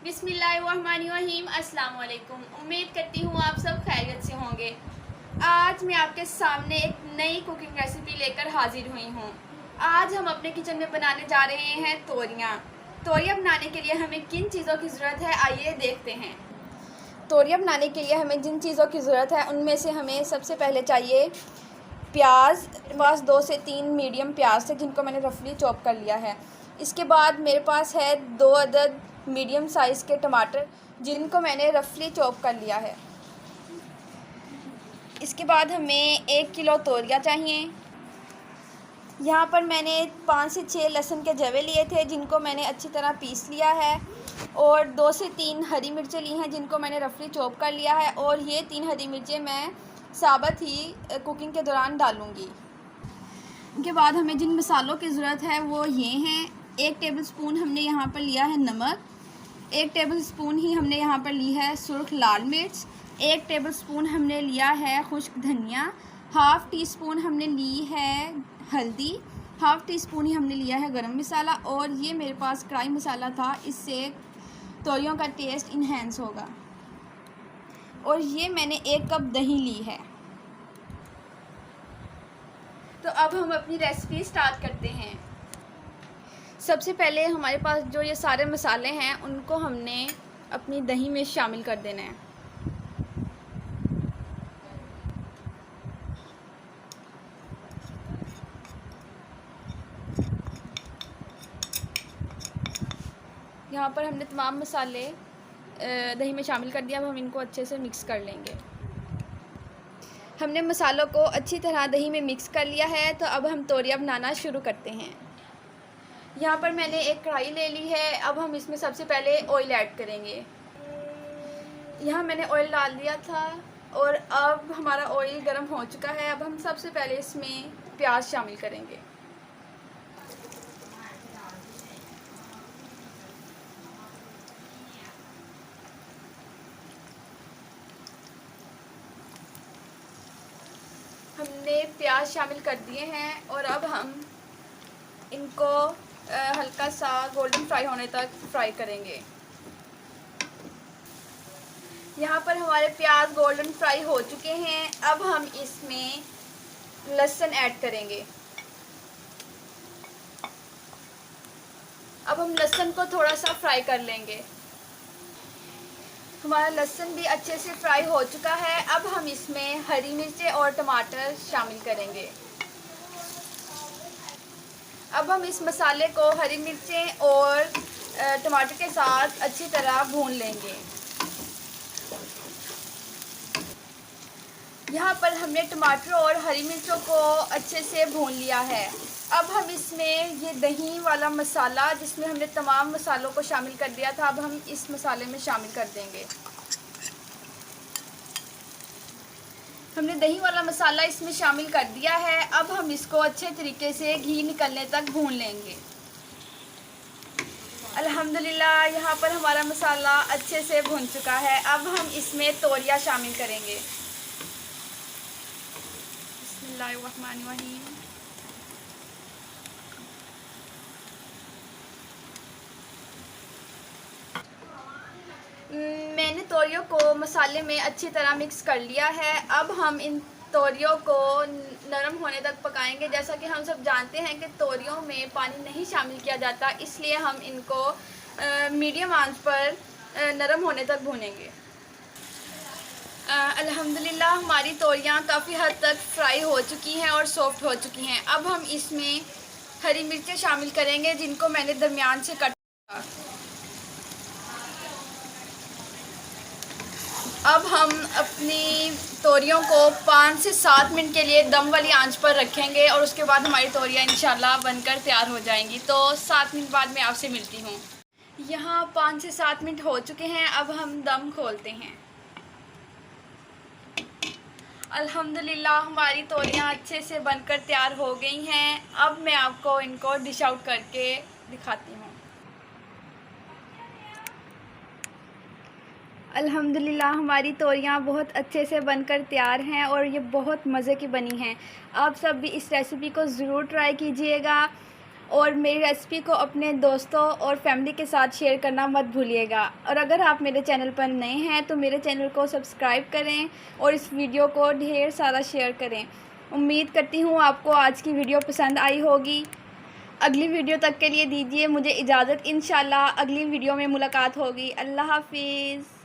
बिस्मिल्लाहिर्रहमानिर्रहीम। अस्सलाम वालेकुम। उम्मीद करती हूँ आप सब खैरियत से होंगे। आज मैं आपके सामने एक नई कुकिंग रेसिपी लेकर हाजिर हुई हूँ। आज हम अपने किचन में बनाने जा रहे हैं तोरियाँ। तोरियाँ बनाने के लिए हमें किन चीज़ों की ज़रूरत है, आइए देखते हैं। तोरियाँ बनाने के लिए हमें जिन चीज़ों की ज़रूरत है उनमें से हमें सबसे पहले चाहिए प्याज। बस 2 से 3 मीडियम प्याज थे जिनको मैंने रफली चॉप कर लिया है। इसके बाद मेरे पास है 2 अदद मीडियम साइज़ के टमाटर जिनको मैंने रफली चॉप कर लिया है। इसके बाद हमें 1 किलो तोरियाँ चाहिए। यहाँ पर मैंने 5 से 6 लहसुन के जवे लिए थे जिनको मैंने अच्छी तरह पीस लिया है, और 2 से 3 हरी मिर्चें ली हैं जिनको मैंने रफली चॉप कर लिया है, और ये 3 हरी मिर्चें मैं साबुत ही कुकिंग के दौरान डालूँगी। इनके बाद हमें जिन मसालों की ज़रूरत है वो ये हैं। 1 टेबलस्पून हमने यहाँ पर लिया है नमक, 1 टेबलस्पून ही हमने यहाँ पर ली है सुर्ख लाल मिर्च, 1 टेबलस्पून हमने लिया है खुश्क धनिया, हाफ़ टी स्पून हमने ली है हल्दी, हाफ़ टी स्पून ही हमने लिया है गरम मसाला, और ये मेरे पास कढ़ाई मसाला था, इससे तोरियों का टेस्ट इन्हेंस होगा। और ये मैंने 1 कप दही ली है। तो अब हम अपनी रेसिपी स्टार्ट करते हैं। सबसे पहले हमारे पास जो ये सारे मसाले हैं उनको हमने अपनी दही में शामिल कर देना है। यहाँ पर हमने तमाम मसाले दही में शामिल कर दिया। अब हम इनको अच्छे से मिक्स कर लेंगे। हमने मसालों को अच्छी तरह दही में मिक्स कर लिया है, तो अब हम तोरियाँ बनाना शुरू करते हैं। यहाँ पर मैंने एक कढ़ाई ले ली है। अब हम इसमें सबसे पहले ऑयल ऐड करेंगे। यहाँ मैंने ऑयल डाल दिया था और अब हमारा ऑयल गर्म हो चुका है। अब हम सबसे पहले इसमें प्याज शामिल करेंगे। हमने प्याज शामिल कर दिए हैं और अब हम इनको हल्का सा गोल्डन फ्राई होने तक फ्राई करेंगे। यहाँ पर हमारे प्याज गोल्डन फ्राई हो चुके हैं। अब हम इसमें लहसुन ऐड करेंगे। अब हम लहसुन को थोड़ा सा फ्राई कर लेंगे। हमारा लहसुन भी अच्छे से फ्राई हो चुका है। अब हम इसमें हरी मिर्चें और टमाटर शामिल करेंगे। अब हम इस मसाले को हरी मिर्चें और टमाटर के साथ अच्छी तरह भून लेंगे। यहाँ पर हमने टमाटर और हरी मिर्चों को अच्छे से भून लिया है। अब हम इसमें ये दही वाला मसाला जिसमें हमने तमाम मसालों को शामिल कर दिया था, अब हम इस मसाले में शामिल कर देंगे। हमने दही वाला मसाला इसमें शामिल कर दिया है। अब हम इसको अच्छे तरीके से घी निकलने तक भून लेंगे। अल्हम्दुलिल्लाह यहाँ पर हमारा मसाला अच्छे से भून चुका है। अब हम इसमें तोरियाँ शामिल करेंगे। बिस्मिल्लाहिर्रहमानिर्रहीम। मैंने तोरियों को मसाले में अच्छी तरह मिक्स कर लिया है। अब हम इन तोरियों को नरम होने तक पकाएंगे। जैसा कि हम सब जानते हैं कि तोरियों में पानी नहीं शामिल किया जाता, इसलिए हम इनको मीडियम आंच पर नरम होने तक भूनेंगे। अल्हम्दुलिल्लाह हमारी तोरियां काफ़ी हद तक फ्राई हो चुकी हैं और सॉफ्ट हो चुकी हैं। अब हम इसमें हरी मिर्चें शामिल करेंगे जिनको मैंने दरमियान से कट किया। अब हम अपनी तोरियों को 5 से 7 मिनट के लिए दम वाली आंच पर रखेंगे और उसके बाद हमारी तोरियां इंशाल्लाह बनकर तैयार हो जाएंगी। तो 7 मिनट बाद मैं आपसे मिलती हूँ। यहाँ 5 से 7 मिनट हो चुके हैं। अब हम दम खोलते हैं। अल्हम्दुलिल्लाह हमारी तोरियां अच्छे से बनकर तैयार हो गई हैं। अब मैं आपको इनको डिश आउट करके दिखाती हूँ। अल्हम्दुलिल्लाह हमारी तोरियां बहुत अच्छे से बनकर तैयार हैं और ये बहुत मज़े की बनी हैं। आप सब भी इस रेसिपी को ज़रूर ट्राई कीजिएगा और मेरी रेसिपी को अपने दोस्तों और फैमिली के साथ शेयर करना मत भूलिएगा। और अगर आप मेरे चैनल पर नए हैं तो मेरे चैनल को सब्सक्राइब करें और इस वीडियो को ढेर सारा शेयर करें। उम्मीद करती हूँ आपको आज की वीडियो पसंद आई होगी। अगली वीडियो तक के लिए दीजिए मुझे इजाज़त। इंशाल्लाह अगली वीडियो में मुलाकात होगी। अल्लाह हाफिज़।